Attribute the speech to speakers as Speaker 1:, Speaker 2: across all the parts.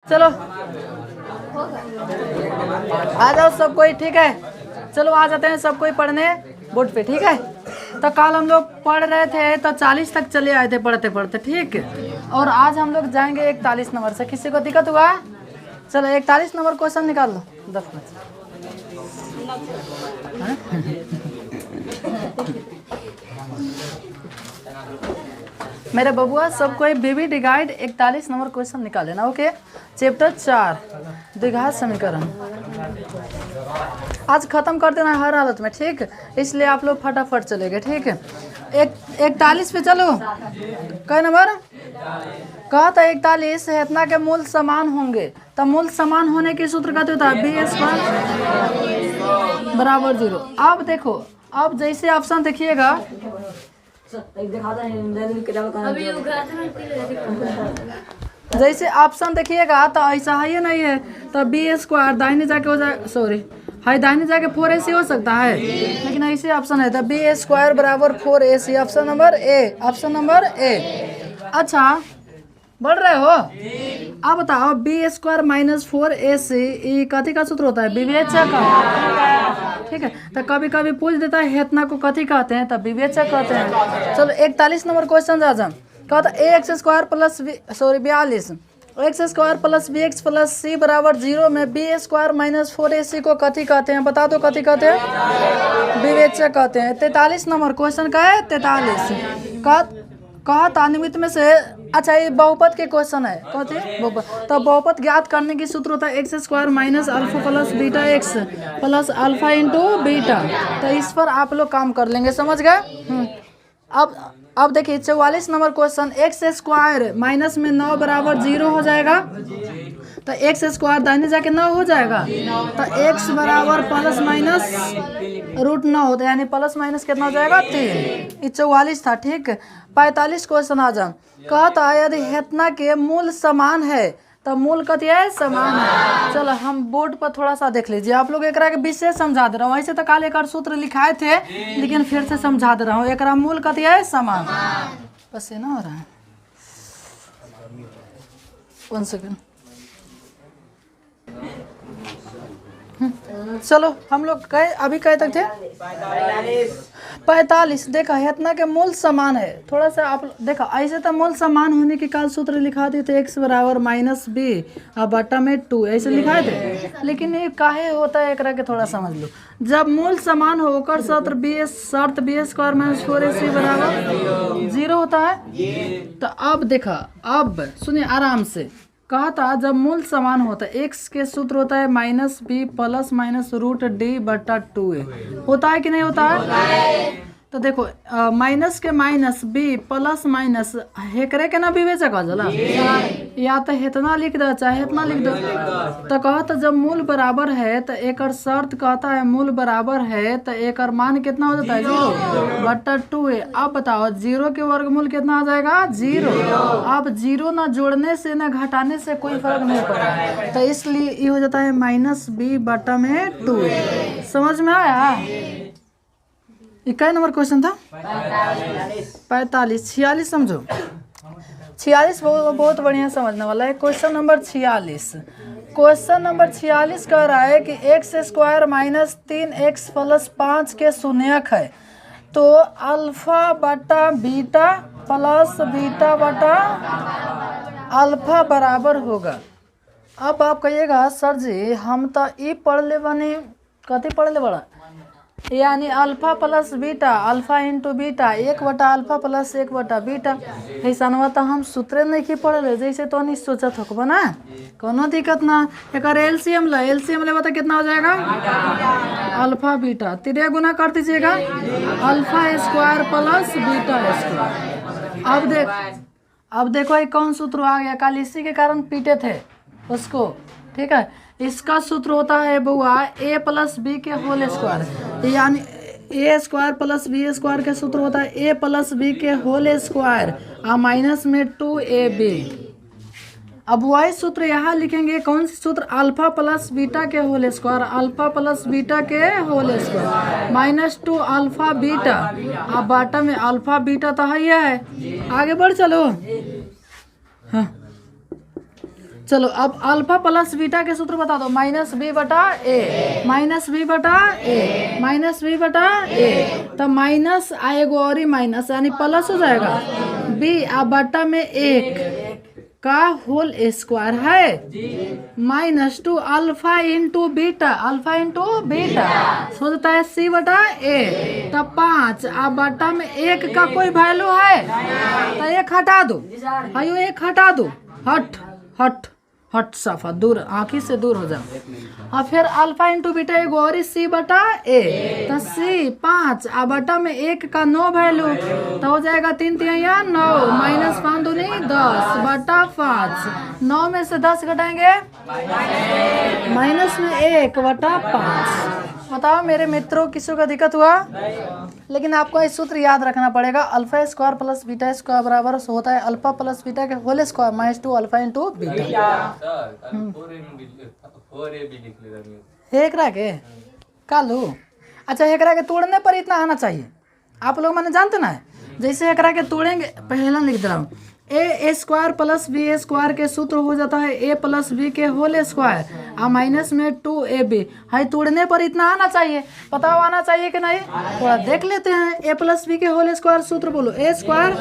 Speaker 1: चलो आ जाओ सब कोई, ठीक है। चलो आ जाते हैं सब कोई पढ़ने बोर्ड पे, ठीक है। तो कल हम लोग पढ़ रहे थे तो 40 तक चले आए थे पढ़ते पढ़ते, ठीक। और आज हम लोग जाएंगे 41 नंबर से। किसी को दिक्कत हुआ? चलो 41 नंबर क्वेश्चन निकाल लो 10 मिनट। मेरे बबुआ सब कोई बीबी डिगाइड 41 नंबर क्वेश्चन निकाल लेना, ओके। चैप्टर 4 द्विघात समीकरण आज खत्म कर देना हर हालत में, ठीक। इसलिए आप लोग फटाफट चलेंगे, ठीक है। 41 पे चलो। कै नंबर कहा था? 41 है इतना के मूल समान होंगे। तो मूल समान होने की सूत्र कहते होता है बी स्क्वायर बराबर 0। अब देखो, अब जैसे ऑप्शन देखिएगा, जैसे ऑप्शन देखिएगा तो ऐसा है ही नहीं है। तो बी स्क्वायर दाहिने जाके हो जाए, सॉरी है दाहिने जाके 4ac हो सकता है, लेकिन ऐसे ऑप्शन है। तो बी स्क्वायर बराबर 4ac, option number A, option number A. अच्छा बढ़ रहे हो? अब बताओ बी स्क्वायर माइनस 4ac ये कथी का सूत्र होता है? विवेचक का, ठीक है। तो कभी कभी पूछ देता है हेतना को कथी कहते हैं? तब विवेचक कहते हैं। चलो 41 नंबर क्वेश्चन जा कहता a x square plus 42 x square plus B x plus c बराबर 0 में बी स्क्वायर माइनस 4ac को कथी कहते हैं? बता दो कथी कहते हैं? विवेचक कहते हैं। 43 नंबर क्वेश्चन का है 43 कहा निमित्त में से। अच्छा ये बहुपद के क्वेश्चन है, कहते बहुपद। तो बहुपद ज्ञात करने की सूत्र होता है X square minus alpha plus beta x plus alpha into beta. तो इस पर आप लोग काम कर लेंगे, समझ गए। अब देखिए 44 number question, x square minus में 9 बराबर 0 हो जाएगा। तो एक्स स्क्वायर दाहिने जाके 9 हो जाएगा। तो एक्स बराबर प्लस माइनस रूट 9 होता है, यानी प्लस माइनस कितना हो जाएगा? 3। ये 44 था, ठीक। 45 क्वेश्चन आ जाओ। कहता है यदि हेतना के मूल समान है तो मूल कथी है? समान है। चलो हम बोर्ड पर थोड़ा सा देख लीजिए। आप लोग एकरा के विशेष समझा दे रहा हूँ। ऐसे तो काल एक सूत्र लिखाए थे, लेकिन फिर से समझा दे रहा हूँ। एकरा मूल कथी है? समान। बस ये ना हो रहा है, 1 सेकेंड। चलो हम लोग अभी कहे तक थे 45। देखा हेतना के मूल समान है। थोड़ा सा आप देखा, ऐसे तो मूल समान होने के काल सूत्र लिखा थे एक्स बराबर माइनस बी और बटा में 2 ऐसे लिखाए थे। लेकिन ये काहे होता है एकरा के थोड़ा समझ लो। जब मूल समान हो कर शर्त बी स्क्वायर माइनस 4ac बराबर 0 होता है। तो अब देखा, अब सुनिए आराम से। कहा था जब मूल समान होता है एक्स के सूत्र होता है minus B plus minus root D बटा 2a। होता है कि नहीं होता है? तो देखो माइनस के minus B plus minus Hekare के ना विवेचक आ जाला, या तो हेतना लिख दो चाहे हेतना लिख दो। तो कहता जब मूल बराबर है तो एक शर्त कहता है मूल बराबर है तो एक मान कितना हो जाता है? 0 बटा 2a। अब बताओ 0 के वर्गमूल कितना आ जाएगा? 0। अब 0 ना जोड़ने से ना घटाने से कोई फर्क नहीं पड़ा, तो इसलिए ये हो जाता है माइनस बी बटा में 2a। समझ में आया? क्या नंबर क्वेश्चन था? 45। 46 समझो। 46 बहुत बढ़िया समझने वाला है। Question number 46। क्वेश्चन नंबर 46 कह रहा है कि x square minus 3x plus 5 के शून्यक है तो अल्फा बटा बीटा प्लस बीटा बटा अल्फा बराबर होगा। अब आप कहिएगा सर जी हम तो ई पढ़ ले बनी, कथी पढ़ ले बड़ा? यानी alpha plus beta, alpha into beta 1 बटा अल्फा प्लस 1 बटा बीटा। ऐसा तो हम सूत्र नहीं पढ़े जैसे तो नहीं सोचत हो ना, कोनो दिक्कत ना। एक एलसीएम ले बता कितना हो जाएगा? अल्फा बीटा 3 गुना कर दीजिएगा, alpha square plus beta square. अब देखो ये कौन सूत्र आ गया? कल इसी के कारण पीटे थे उसको, ठीक है। इसका सूत्र होता है बुआ a प्लस बी के होल स्क्वायर, यानी ए स्क्वायर प्लस बी स्क्वायर का सूत्र होता है a प्लस बी के होल स्क्वायर और माइनस में 2ab। अब वही सूत्र यहाँ लिखेंगे, कौन सी सूत्र? अल्फा प्लस बीटा के whole square, alpha plus beta के whole square minus 2 alpha beta. अब बाटा में अल्फा बीटा तो है, आगे बढ़ चलो। हाँ चलो अब अल्फा प्लस बीटा के सूत्र बता दो, माइनस बी बटा ए, माइनस बी बटा ए, माइनस बी बटा ए, तो माइनस आएगा और ही माइनस यानी प्लस हो जाएगा बी आ बटा में एक का होल स्क्वायर है minus two alpha into beta, alpha into beta हो जाता है सी बटा ए, तब 5 आ बटा में एक का कोई वैल्यू है तो एक हटा दो, आयो एक हटा दो, हट हट हट साफा दूर, आँखी से दूर हो जाओ। और फिर अल्फा इंटू बीटा एक और सी बटा ए, तो सी 5 आ बटा में एक का 9 वैल्यू तो हो जाएगा 3 तिहाई 9 माइनस 5 दूनी 10 बटा 5, 9 में से 10 घटाएंगे माइनस में 1 बटा 5। बताओ मेरे मित्रों किसी का दिक्कत हुआ? लेकिन आपको इस सूत्र याद रखना पड़ेगा, alpha square plus beta square बराबर होता है अल्फा प्लस बीटा के whole square minus 2 alpha into beta. हेकरा के कालू अच्छा, हेकरा के तोड़ने पर इतना आना चाहिए, आप लोग मैंने जानते ना, जैसे हेकरा के तोड़ेंगे पहला लिख दे रहा हूँ, ए स्क्वायर प्लस बी स्क्वायर के सूत्र हो जाता है ए प्लस बी के होल स्क्वायर आ माइनस में 2ab, हाई तोड़ने पर इतना आना चाहिए, बताओ आना चाहिए कि नहीं? थोड़ा देख लेते हैं, ए प्लस बी के होल स्क्वायर सूत्र बोलो, a square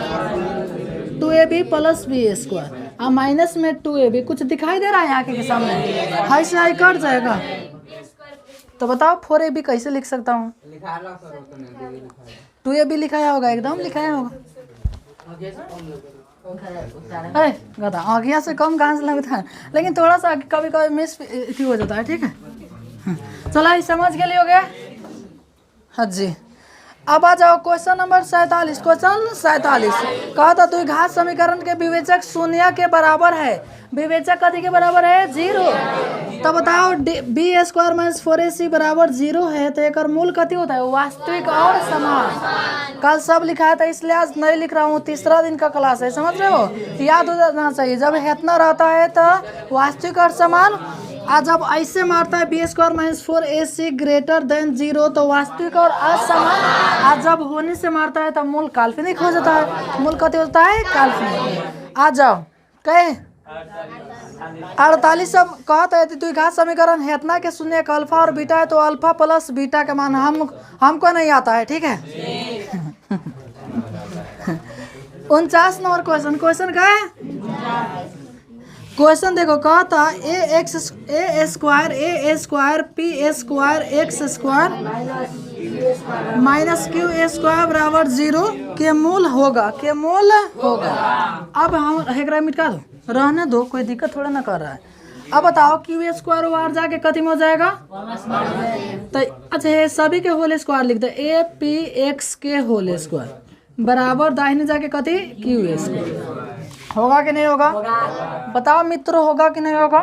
Speaker 1: 2ab plus b square आ माइनस में 2ab, कुछ दिखाई दे रहा है आंखें के सामने? हाई से हाई कट जाएगा, तो बताओ 4ab कैसे लिख सकता हूँ? 2ab लिखाया होगा, एकदम लिखाया होगा। गधा आगिया से कम कहाँ से लगता है, लेकिन थोड़ा सा कभी कभी मिस हो जाता है, ठीक है। चलो समझ के लिए हो गया? हाँ जी, अब आ जाओ क्वेश्चन नंबर 47। क्वेश्चन 47 कहा था द्विघात समीकरण के विवेचक शून्य के बराबर है, विवेचक कथी के बराबर है? 0। तो बताओ बी स्क्वायर माइनस 4ac बराबर 0 है तो एक मूल कथी होता है? वास्तविक और समान। कल सब लिखा था इसलिए आज नहीं लिख रहा हूँ, तीसरा दिन का क्लास है, समझ रहे हो? याद हो जाना चाहिए, जब इतना रहता है तो वास्तविक और समान, आज जब ऐसे मारता है B square minus 4ac greater than 0 तो वास्तविक और असमान, आज जब होने से मारता है तो मूल काल्पनिक हो जाता है, मूल कथी होता है? काल्पनिक। आ जाओ कहे 48 सब कहता है द्विघात समीकरण है इतना के शून्य का अल्फा और बीटा है तो अल्फा प्लस बीटा का मान हमको नहीं आता है, ठीक है। 49 नंबर क्वेश्चन, क्वेश्चन का है क्वेश्चन देखो, कहा था a square p square x square minus q square बराबर 0 के मूल होगा, के मूल होगा। अब हम हेकरा मिटा दो, रहने दो, कोई दिक्कत थोड़ा ना कर रहा है। अब बताओ क्यू स्क्वायर वार जाके कथी में हो जाएगा? तो अच्छा ये सभी के होल स्क्वायर लिख दो, ए पी एक्स के होल स्क्वायर बराबर दाहिने जाके कथी? Q square. होगा कि नहीं होगा? बताओ मित्रों, होगा कि नहीं होगा?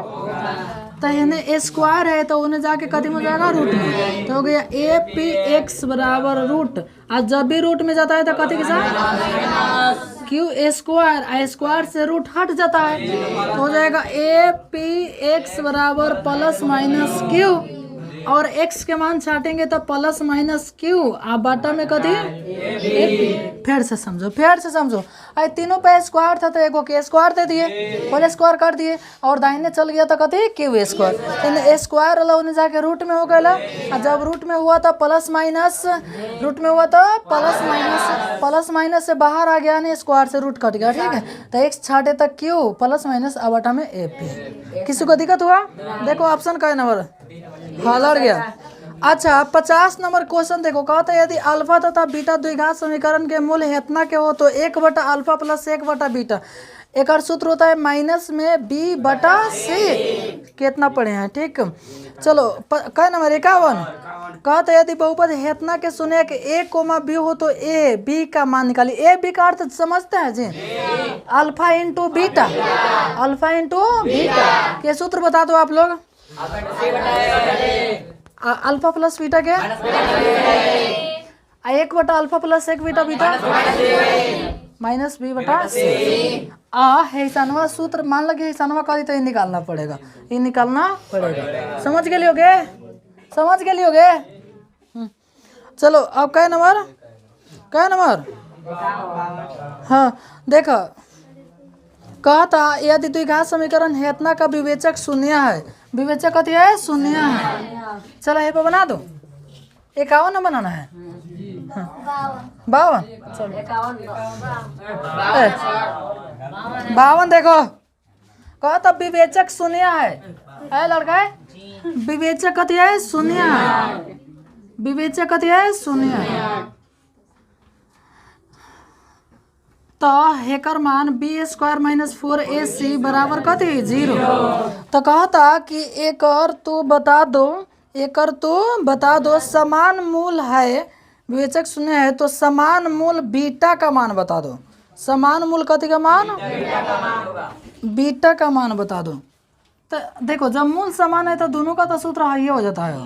Speaker 1: तो इन्हें स्क्वायर है तो उन्हें जाके कथी में हो जाएगा? रूट में। तो हो गया ए पी एक्स बराबर रूट, और जब भी रूट में जाता है तो कथी के साथ? क्यू स्क्वायर, स्क्वायर से रूट हट जाता है तो हो जाएगा ए पी एक्स बराबर प्लस माइनस क्यू, और x के मान छाटेंगे तो प्लस माइनस क्यू आ बाटा में कथी? फिर से समझो, फिर से समझो, आई तीनों पे स्क्वायर था तो एगो के स्क्वायर दे दिए, होल स्क्वायर कर दिए, और दाहिने चल गया तो कथी? Q square. इन स्क्वायर वाला उन्हें जाके रूट में हो गया, और जब रूट में हुआ तो प्लस माइनस, रूट में हुआ तो प्लस माइनस, प्लस माइनस से बाहर आ गया, नहीं स्क्वायर से रूट कट गया, ठीक है। तो x छाटे तक क्यू प्लस माइनस आ बाटा में ए पी। किसी को दिक्कत हुआ? देखो ऑप्शन का नंबर हाँ लड़ गया। अच्छा 50 नंबर क्वेश्चन देखो, कहता है यदि अल्फा तथा बीटा द्विघात समीकरण के मूल इतना के हो तो 1 बटा अल्फा प्लस 1 बटा बीटा, एक सूत्र होता है माइनस में बी बटा सी। कितना पढ़े हैं? ठीक, चलो क्या नंबर 51 कहते हैं यदि बहुपद इतना के सुने कि ए कोमा बी हो तो ए बी का मान निकालिए। ए बी का अर्थ समझते हैं जी? Alpha into beta, alpha into beta के सूत्र बता दो आप लोग। अल्फा प्लस बीटा क्या? 1 बटा alpha plus 1 beta beta minus B बटा सी। हैसानवा सूत्र मान लगे, हैसानवा का तो ये निकालना पड़ेगा, ये निकालना पड़ेगा। समझ के लियोगे? समझ के लियोगे? चलो अब क्या नंबर, क्या नंबर? हाँ देखो कहता यदि द्विघात समीकरण हेतना का विवेचक शून्य है, विवेचक कथी है? शून्य है। चलो ये पे बना दो। 51 बनाना है, 52। चलो 52 देखो, कहता विवेचक शून्य है लड़का है? विवेचक कथी है? शून्य है। विवेचक कथी है? शून्य है। तो हेकर मान b² - 4ac बराबर कथी? 0। तो कहता कि एकर तू बता दो समान मूल है, विवेचक शून्य है तो समान मूल बीटा का मान बता दो। समान मूल कथी का मान? बीटा का मान बता दो। तो देखो जब मूल समान है तो दोनों का तो सूत्र हाई हो जाता है,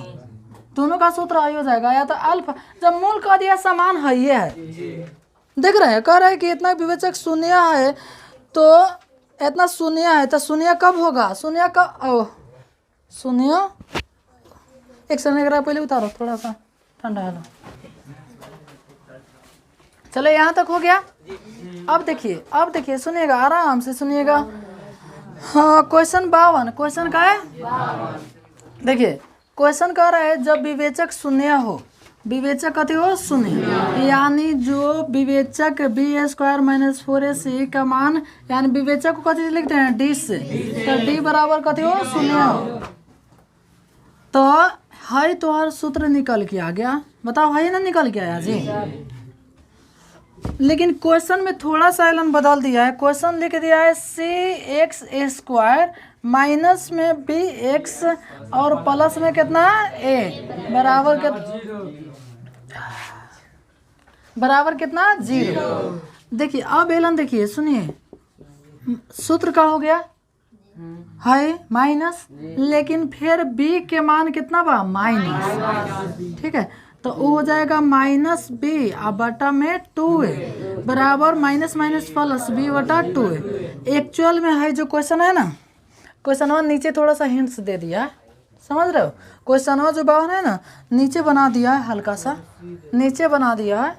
Speaker 1: दोनों का सूत्र हाई हो जाएगा। या तो अल्फा, जब मूल कह दिया समान हाई है, देख रहे हैं, कह रहे हैं कि इतना विवेचक शून्य है तो इतना शून्य है तो शून्य कब होगा? शून्य एक सेकंड पहले उतारो, थोड़ा सा ठंडा है। चलो यहाँ तक हो गया। अब देखिए सुनिएगा, आराम से सुनिएगा। हाँ, क्वेश्चन 52, क्वेश्चन का है? देखिए क्वेश्चन कह रहा है जब विवेचक शून्य हो, विवेचक कथी हो? शून्य, यानी जो विवेचक b² - 4ac का मान, यानी विवेचक को कथी से लिखते हैं? d से। तो d बराबर कथी हो? शून्य हो। तो हाई तो हर सूत्र निकल के आ गया। बताओ है ना निकल के आया जी? लेकिन क्वेश्चन में थोड़ा सा एलन बदल दिया है। क्वेश्चन लिख दिया है cx² माइनस में bx और प्लस में कितना? a बराबर कितना? 0। देखिए अब एलन देखिए सुनिए, सूत्र का हो गया है माइनस, लेकिन फिर b के मान कितना बा? माइनस। ठीक है, तो वो हो जाएगा -b बटा में 2a बराबर माइनस प्लस b बटा 2a। एक्चुअल में है जो क्वेश्चन है ना, क्वेश्चन नीचे थोड़ा सा हिंट्स दे दिया है, समझ रहे हो? क्वेश्चन जो बाहर है ना नीचे बना दिया है, हल्का सा नीचे बना दिया है।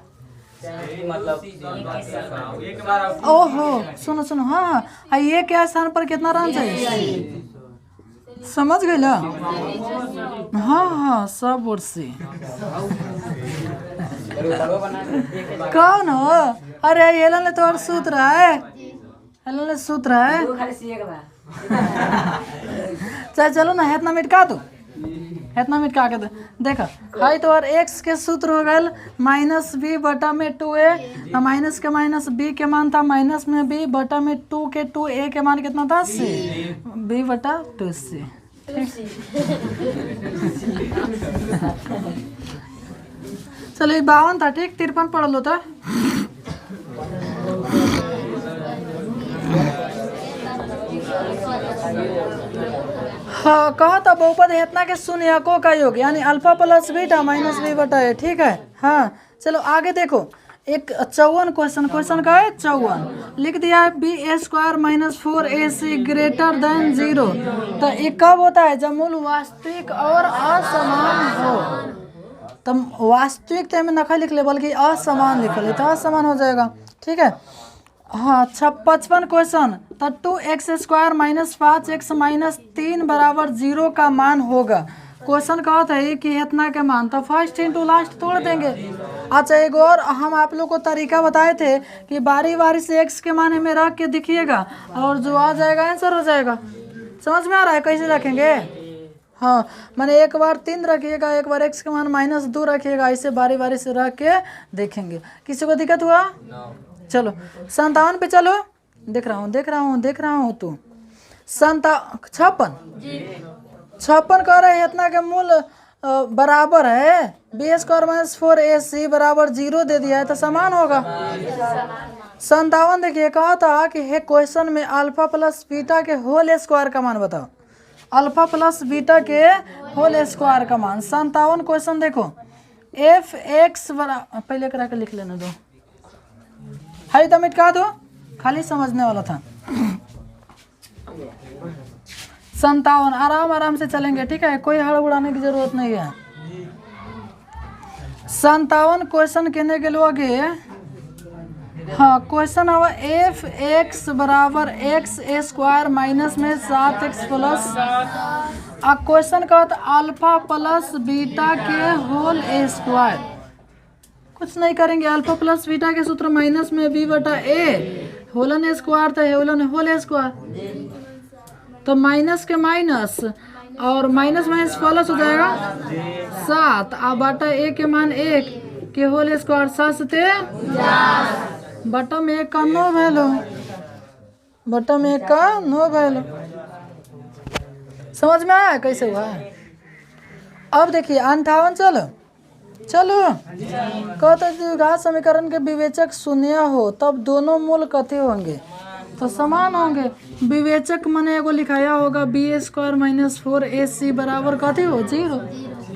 Speaker 1: ओहो सुनो, हाँ ये क्या स्थान पर कितना रहना चाहिए? समझ गए ना? हाँ सब वर्ड से। कौन हो? अरे एलन ने तो सूत्र है, एलन ने सूत्र है। चलो ना इतना मिटका दो, इतना मिटका के दो। देखो हाई तो और x के सूत्र हो गए -b बटा में 2a, माइनस के माइनस b के मान था माइनस में b बटा में 2 के 2a के मान कितना था? c b बटा 2c। चलो 52 था, ठीक। 53 पढ़ लो था। हाँ कहा था बहुपद हेतना के शून्य को का योग, यानी alpha plus beta minus b बटा है। ठीक है, हाँ चलो आगे देखो। एक 54 क्वेश्चन का है 54, लिख दिया है b² - 4ac ग्रेटर देन 0। तो ये कब होता है? जब मूल वास्तविक और असमान हो। तो वास्तविक तो में नखा लिख ले, बल्कि असमान लिख ले तो असमान हो जाएगा। ठीक है, हाँ 55 क्वेश्चन, तो 2x² - 5x - 3 बराबर 0 का मान होगा। क्वेश्चन कहता है कि इतना के मान, तो फर्स्ट इंटू लास्ट तोड़ देंगे। अच्छा एक और हम आप लोग को तरीका बताए थे कि बारी बारी से x के मान में रख के दिखिएगा और जो आ जाएगा आंसर हो जाएगा। समझ में आ रहा है कैसे रखेंगे? हाँ मैंने एक बार 3 रखिएगा, एक बार x के मान -2 रखिएगा, ऐसे बारी बारी से रख के देखेंगे। किसी को दिक्कत हुआ? चलो 57 पे चलो, देख रहा हूँ तू 56 कह रहे हैं इतना के मूल बराबर है b² - 4ac बराबर 0 दे दिया है तो समान होगा। 57 देखिए कहा था कि हे क्वेश्चन में अल्फा प्लस बीटा के होल स्क्वायर का मान बताओ। अल्फा प्लस बीटा के होल स्क्वायर का मान। 57 क्वेश्चन देखो, f(x) पहले करा के लिख लेने दो, हाई तो मिटका दो, खाली समझने वाला था। 57 आराम से चलेंगे, ठीक है, कोई हड़बड़ाने की जरूरत नहीं है। 57 क्वेश्चन कहने के लोग हाँ क्वेश्चन हवा एफ एक्स बराबर एक्स ए स्क्वायर माइनस में 7x प्लस आ क्वेश्चन का अल्फा प्लस बीटा के होल ए स्क्वायर। कुछ नहीं करेंगे, अल्फा प्लस बीटा के सूत्र माइनस में बी बटा ए होलन ए स्क्वायर तो होलन होल ए स्क्वायर, तो माइनस के माइनस और माइनस माइनस प्लस हो जाएगा 7 आ बटा ए के मान 1 के होल स्क्वायर 7 सते बटा में 1 का नो वैल्यू, बटा में 1 का नो वैल्यू। समझ में आया कैसे हुआ है? अब देखिए 58 चलो कहते द्विघात समीकरण के विवेचक शून्य हो तब दोनों मूल कथे होंगे तो समान होंगे। विवेचक मैंने एगो लिखाया होगा बी स्क्वायर माइनस 4ac बराबर कथी हो 0,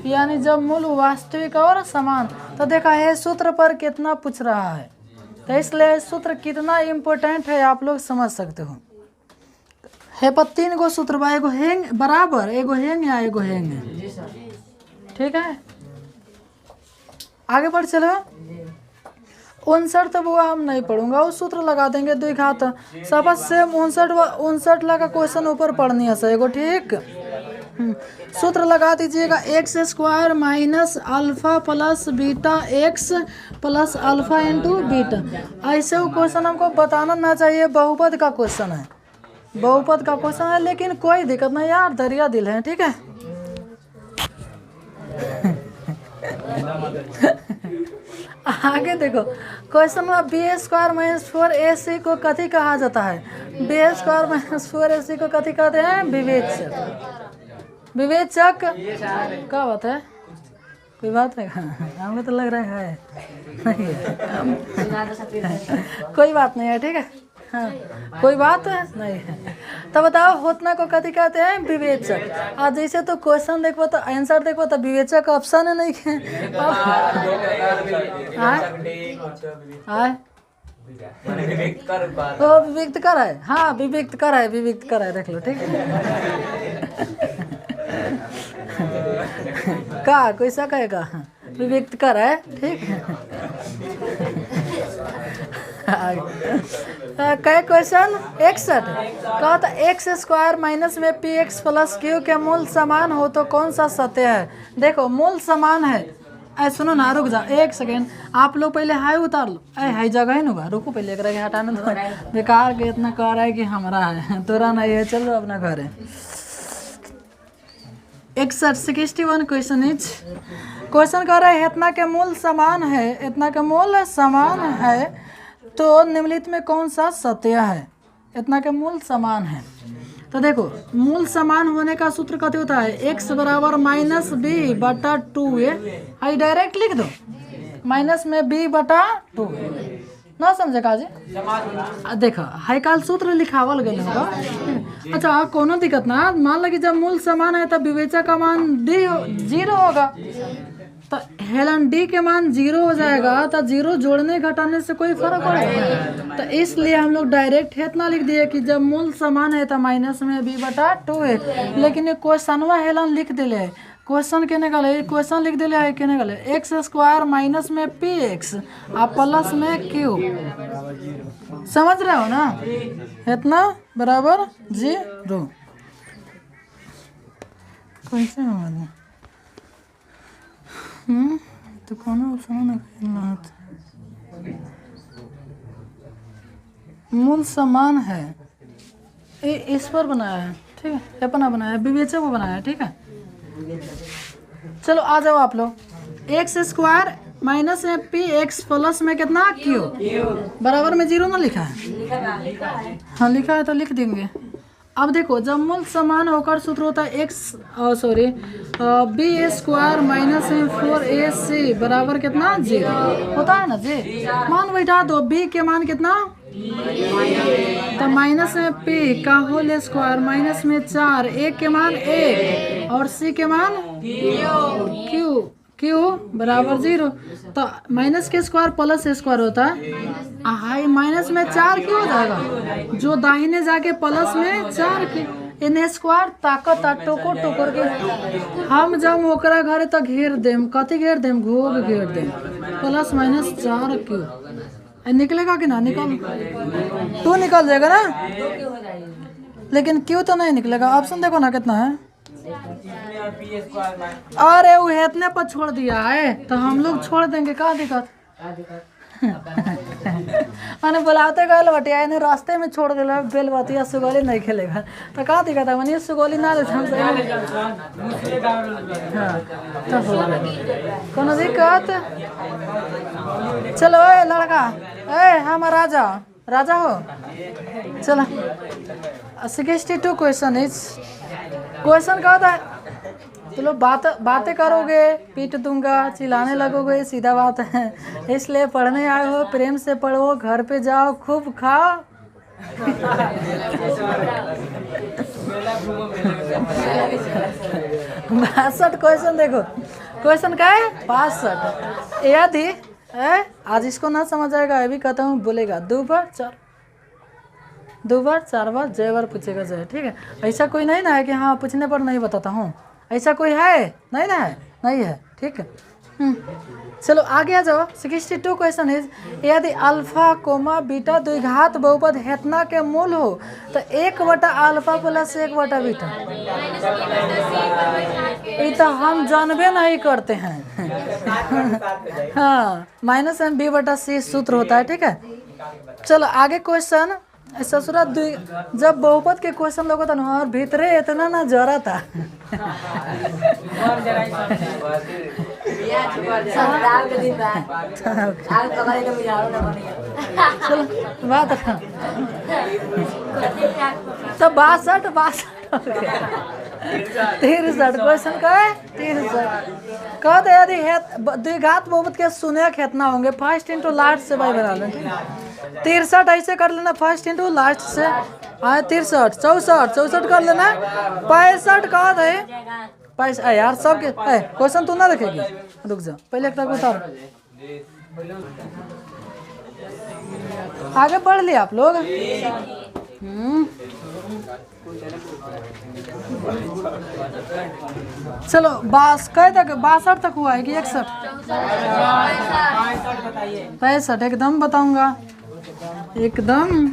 Speaker 1: यानी जब मूल वास्तविक और समान। तो देखा है सूत्र पर कितना पूछ रहा है, तो इसलिए सूत्र कितना इम्पोर्टेंट है आप लोग समझ सकते हो। है पर 3 गो सूत्र बा, एगो हैंग बराबर, एगो हैंग या एगो हैंग है, ठीक है। आगे बढ़ चलो 59 तो वो हम नहीं पढ़ूंगा, वो सूत्र लगा देंगे द्विघात सब सेम 59 लगा क्वेश्चन ऊपर पढ़नी है एगो, ठीक। सूत्र लगा दीजिएगा x square minus alpha plus beta x plus alpha into beta. ऐसे वो क्वेश्चन हमको बताना ना चाहिए, बहुपद का क्वेश्चन है, बहुपद का क्वेश्चन है, लेकिन कोई दिक्कत नहीं यार, दरिया दिल है, ठीक है। आगे देखो क्वेश्चन में बी स्क्वायर माइनस 4ac को कथी कहा जाता है? बी स्क्वायर माइनस 4ac को कथी कहते हैं? विवेचक। विवेचक क्या बात है? कोई बात है? हमें तो लग रहा है नहीं है। कोई बात नहीं है, ठीक है, हाँ कोई बात नहीं है। तो बताओ होतना को कथी कहते हैं? विवेचक। आज जैसे तो क्वेश्चन देखो तो आंसर देखो तो विवेचक ऑप्शन है नहीं है, तो विविक्त कर है, हाँ विविक्त कर है, विविक्त कर है, देख लो, ठीक है। का कोई सा कहेगा विविक्त कर है, ठीक है। कई क्वेश्चन 61 कहा था एक्स स्क्वायर माइनस में पी एक्स प्लस क्यू के मूल समान हो तो कौन सा सत्य है? देखो मूल समान है, ऐ सुनो ना, रुक जा 1 सेकेंड, आप लोग पहले हाई उतार लो, ऐ हाई जगह है ना, रुको पहले एक रखे हटाने दो, बेकार के इतना कह रहा है कि हमारा है तोरा नहीं है, चलो अपना घर है। 61 क्वेश्चन इज क्वेश्चन कर रहा है इतना के मूल समान है, इतना के मूल समान है तो निम्नलिखित में कौन सा सत्य है? इतना के मूल समान है तो देखो मूल समान होने का सूत्र कथी होता है? x बराबर माइनस बी बटा 2a, आई डायरेक्ट लिख दो माइनस में b बटा 2 ना समझे काजी? देखो हाई काल सूत्र लिखावल गया होगा। अच्छा कोनो दिक्कत ना, मान लो कि जब मूल समान है तब विवेचक का मान d 0 होगा, तो हेलन डी के मान 0 हो जाएगा, तो 0 जोड़ने घटाने से कोई फर्क पड़ेगा, तो इसलिए हम लोग डायरेक्ट इतना लिख दिए कि जब मूल समान है तो माइनस में b बटा 2 है। लेकिन ये क्वेश्चनवा हेलन लिख दिले है, क्वेश्चन के निकाले, क्वेश्चन लिख दिले है के निकाले एक्स स्क्वायर माइनस में पी एक्स आप प्लस में क्यू, समझ रहे हो ना? इतना बराबर 0 कैसे होगा? तो कौन ऑप्शन मूल समान है, इस पर बनाया है, ठीक है, अपना बनाया है, विवेचक को बनाया है, ठीक है। चलो आ जाओ आप लोग, एक्स स्क्वायर माइनस में पी एक्स प्लस में कितना क्यू बराबर में 0 ना लिखा है? हाँ लिखा है तो लिख देंगे। अब देखो जब मूल समान होकर सूत्र होता है बी स्क्वायर माइनस 4ac बराबर कितना 0 होता है ना जी। मान बैठा दो b के मान कितना, तो माइनस में p का होल स्क्वायर माइनस में 4 a के मान 1 और c के मान q बराबर 0, तो माइनस के स्क्वायर प्लस स्क्वायर होता है, हाई माइनस में 4 क्यों हो जाएगा, जो दाहिने जाके प्लस में 4 के इन स्क्वायर ताकत टोकर टोकर के हम जब ओकरा घरे तक घेर देम, कथी घेर देम, घोग घेर देम, प्लस माइनस 4 क्यू निकलेगा कि ना? निकल 2 निकल जाएगा ना, लेकिन क्यों तो नहीं निकलेगा। ऑप्शन देखो ना कितना है। अरे वो इतने पर छोड़ दिया है तो हम लोग छोड़ देंगे, क्या दिक्कत। मैंने बुलाते गए बटिया इन्हें रास्ते में छोड़ दिला, बेल बतिया सुगोली नहीं खेलेगा तो क्या दिक्कत है। मनी सुगोली ना देते हम कोनो दिक्कत। चलो ए लड़का, ए हम राजा राजा हो, चलो 62 क्वेश्चन इज क्वेश्चन का होता है। चलो बातें करोगे पीट दूंगा, चिल्लाने लगोगे, सीधा बात है। इसलिए पढ़ने आए हो प्रेम से पढ़ो, घर पे जाओ खूब खाओ। 62 क्वेश्चन देखो, क्वेश्चन का है 62। यदि आज इसको ना समझ आएगा अभी कहता हूँ बोलेगा 2 बार 4 बार जय बार पूछेगा जय, ठीक है। ऐसा कोई नहीं ना है कि हाँ पूछने पर नहीं बताता हूँ, ऐसा कोई है नहीं ना है, नहीं है, ठीक है। चलो आगे आ जाओ। 62 क्वेश्चन है, यदि अल्फा कोमा बीटा द्विघात बहुपद हेतना के मूल हो तो 1/अल्फा प्लस 1/बीटा। ये तो हम जानबे नहीं करते हैं। हाँ -mb/c सूत्र होता है, ठीक है। चलो आगे क्वेश्चन। ससुरा जब बहुपद के क्वेश्चन लोग ना और भीतरे इतना ना जरा था। चलो बात तो 62 63 क्वेश्चन का है 63। कह दे यदि द्विघात बहुपद के शून्य हेतना होंगे, फर्स्ट इंटू लास्ट से भाई बना लें, ठीक है। 63 ऐसे कर लेना, फर्स्ट इंटू लास्ट से आए 63 64 कर लेना। 65 का है पैसा यार सब के क्वेश्चन तू ना रखेगी, रुक जा पहले तक उतार, आगे बढ़ लिया आप लोग। चलो कह तक 62 तक हुआ है कि 61? 65 एकदम बताऊंगा एकदम।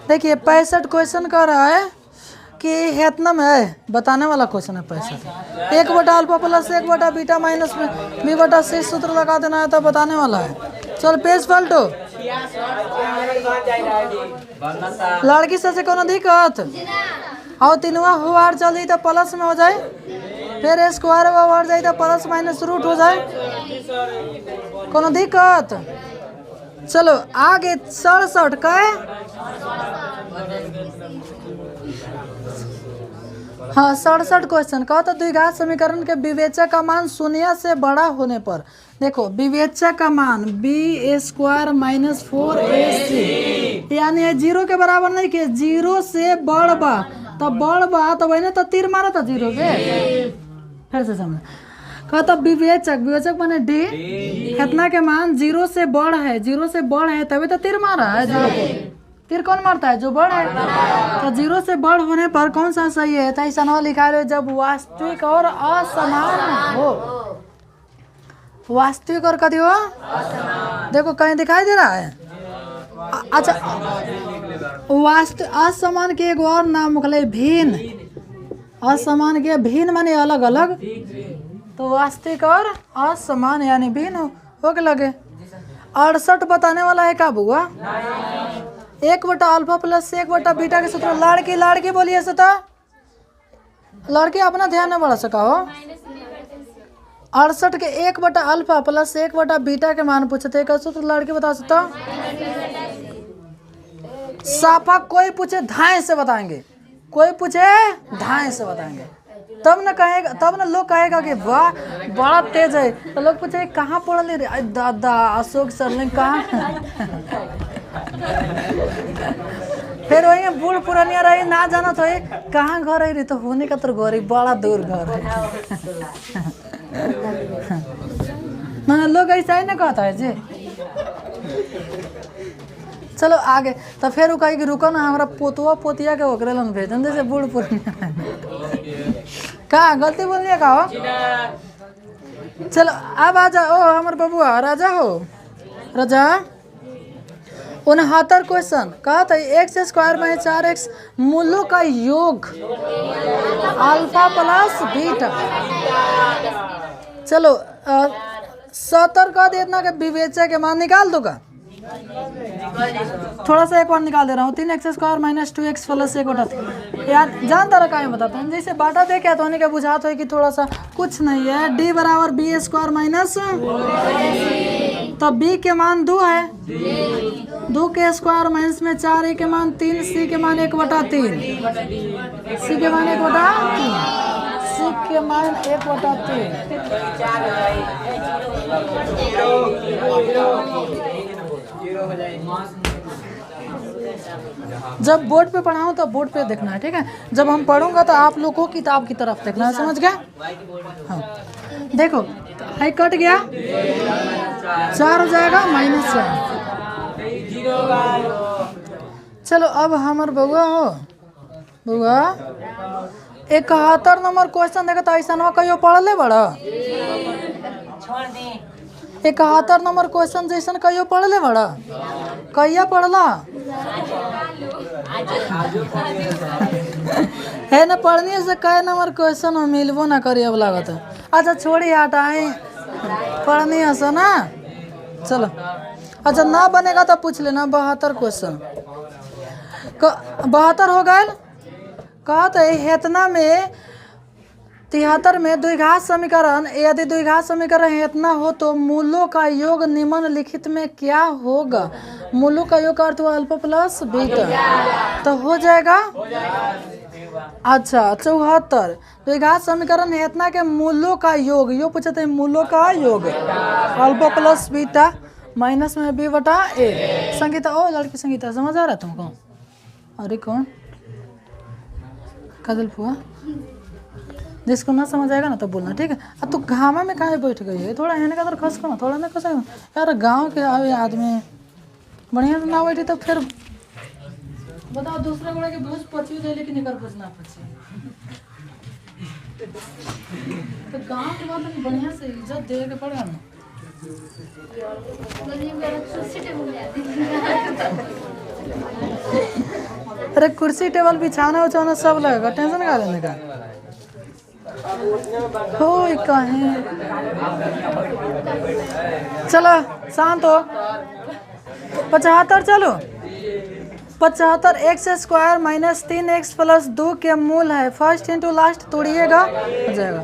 Speaker 1: देखिए 65 क्वेश्चन कर रहा है कि हेतना में है, बताने वाला क्वेश्चन है 65। 1/अल्फा प्लस 1/बीटा माइनस b/c सूत्र लगा देना है तो बताने वाला है। चल पेज पलटो। लड़की से कोनो दिक्कत और 3वां हुआ चली तो प्लस में हो जाए, फिर स्क्वायर बढ़ जाए तो प्लस माइनस रूट हो जाए, कोनो दिक्कत। चलो आगे 67 का है। हाँ 67 क्वेश्चन का तो द्विघात समीकरण के विवेचक का मान 0 से बड़ा होने पर, देखो विवेचक का मान b² - 4ac यानी 0 के बराबर नहीं के 0 से बड़ बा तो वही तो तीर मारा था 0 के। फिर से समझ कहता विवेचक माने d कितना के मान 0 से बड़ है, 0 से बड़ है तभी तो तीर मारा है 0 को। तीर कौन मारता है? जो बड़ है। तो 0 से बड़ होने पर कौन सा सही है? तो ऐसा ना लिखा है जब वास्तविक और असमान हो। वास्तविक और कभी हो देखो कहीं दिखाई दे रहा है। अच्छा असमान के एक और नाम निकले भिन्न। असमान के भिन्न माने अलग अलग, तो वास्तविक और असमान यानी भिन्न हो के लगे। 68 बताने वाला है का बुआ? 1/अल्फा प्लस 1/बीटा के सूत्र। लड़की बोलिए से तो लड़की अपना ध्यान न बढ़ा सका हो। 68 के 1/अल्फा प्लस 1/बीटा के मान पूछते का सूत्र लड़की बता सकता। साफा कोई पूछे धाए से बताएंगे, कोई पूछे धाए से बताएंगे, तब न कहेगा, तब न लोग कहेगा कि वाह बड़ा तेज है। तो लोग पूछे कहाँ पढ़ ले रे? दादा अशोक सर ने कहा। फिर वही बूढ़ पुरानिया रही ना जाना तो कहाँ घर है रे? तो होने का तो घर बड़ा दूर घर है। ना लोग ऐसा ही ना कहता है जी। चलो आगे तो फिर कही कि रुको ना हमारा पोतुआ पोतिया के ओकरे लन भेजन जैसे बूढ़ पुरानिया कहा गलती बोलिए का हो। चलो अब आ जाओ हमारे बबुआ राजा हो। राजा 69 क्वेश्चन कहा था एक्स स्क्वायर में 4x मूलों का योग अल्फा प्लस बीटा। चलो 70 का देना के विवेचक के मान निकाल दो का, थोड़ा सा एक बार निकाल दे रहा हूँ। 3x square minus 2x plus 1/3 यार जानता रहा क्या बताता हूँ। जैसे बाटा दे क्या तो होने का बुझाता है कि थोड़ा सा कुछ नहीं है। d बराबर बी स्क्वायर माइनस, तो b के मान 2 है, 2 के स्क्वायर माइनस में 4, a के मान 3, c के मान 1/3, c के मान 1/3, c के मान 1/3। जब बोर्ड पे पढ़ाऊँ तो बोर्ड पे देखना है, ठीक है। जब हम पढ़ूंगा तो आप लोग को किताब की तरफ देखना है, समझ गया। हाँ देखो हाई कट गया, 4 हो जाएगा -4। चलो अब हमार बउआ हो, बउआ 71 नंबर क्वेश्चन देखा तो ऐसा कहियो पढ़ले बड़ा। 71 नंबर क्वेश्चन जैसन कहियो पढ़ले बड़ा, कहिया पढ़ला है ना। पढ़ने से कई नंबर क्वेश्चन में मिलबो ना करी अब लागत है। अच्छा छोड़ी हटाए, पढ़नी है ना। चलो अच्छा ना बनेगा तो पूछ लेना। 72 क्वेश्चन 72 हो गए। कहते हेतना में 73 में द्विघात समीकरण, यदि द्विघात समीकरण हेतना हो तो मूलों का योग निम्नलिखित में क्या होगा। मूलों का योग का अर्थ हुआ अल्फा प्लस बीटा, तो हो जाएगा। अच्छा 74 द्विघात समीकरण हेतना के मूलों का योग, यो पूछते हैं मूलों का योग अल्फा प्लस बीटा माइनस में b/a। संगीता ओ लड़की संगीता समझ आ रहा तुमको। अरे कौन कदल फुआ, जिसको ना समझ आएगा ना तो बोलना, ठीक है। अब तू घामा में कहाँ बैठ गई है, थोड़ा है का खस ना, थोड़ा ना खस यार। गांव के आवे आदमी बढ़िया से ना बैठी तो फिर बताओ दूसरे गोड़े के भूज पची दे लेकिन एकर भूज ना पची। तो गांव के बाद बढ़िया से इज्जत दे के पड़ेगा ना। अरे कुर्सी टेबल बिछाना उछाना सब लगेगा, टेंशन का लेने का हो कहीं। चलो शांत हो। 75 चलो 75 x square minus 3x plus 2 के मूल है। फर्स्ट इंटू लास्ट तोड़िएगा हो जाएगा।